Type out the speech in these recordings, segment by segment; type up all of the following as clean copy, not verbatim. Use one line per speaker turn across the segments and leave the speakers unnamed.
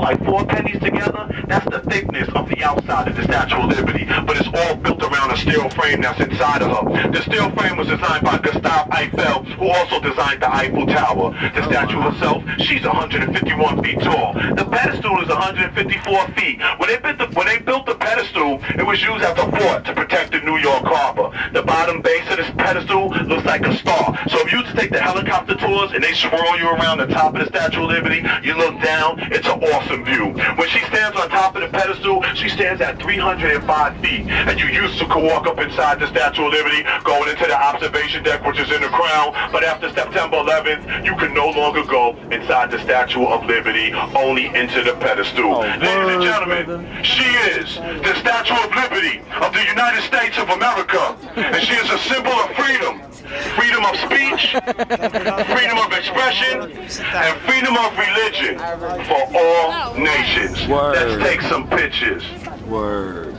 like 4 pennies together. That's the thickness of the outside of the Statue of Liberty, but it's all built around a steel frame that's inside of her. The steel frame was designed by Gustave Eiffel, who also designed the Eiffel Tower. The statue herself, she's 151 feet tall. The pedestal is 154 feet. When they built the pedestal, it was used as a fort to protect the New York Harbor. The bottom base of this pedestal looks like a star. So if you just take the helicopter tours and they swirl you around the top of the Statue of Liberty, you look down, it's an awesome view. When she stands on top of the pedestal, she stands at 305 feet. And you used to walk up inside the Statue of Liberty, going into the observation deck, which is in the crown. But after September 11th, you can no longer go inside the Statue of Liberty, only into the pedestal. Ladies and gentlemen, she is the Statue of Liberty of the United States of America. And she is a symbol of freedom. Freedom of speech, freedom of expression, and freedom of religion for all nations.
Word.
Let's take some pictures.
Word.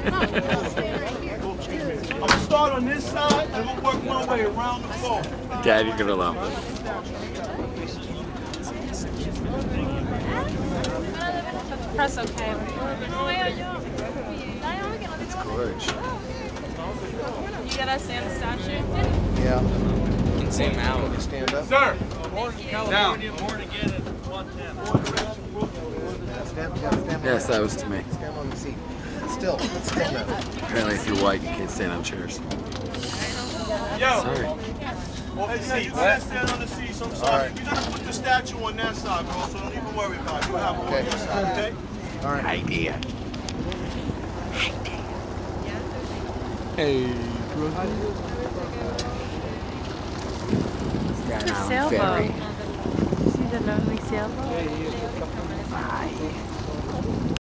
I'm gonna start on this side and I'm gonna work my way around the floor.
Dad, you're gonna love it.
Press okay.
It's gorge.
You got us in the statue?
Yeah.
Can see him out.
Can you stand up?
Sir!
Down.
Stand
Yes, that was to me.
Stand on the seat. Still, stand up.
Apparently, if you're white, you can't stand on chairs.
Yo!
Sorry.
Hey, you gotta stand on the seat, so I'm sorry. You gotta put the statue on that side, bro, so don't even worry about it. You'll have one on your side, okay?
All right.
Idea. Hey.
The sailboat. See the lonely sailboat?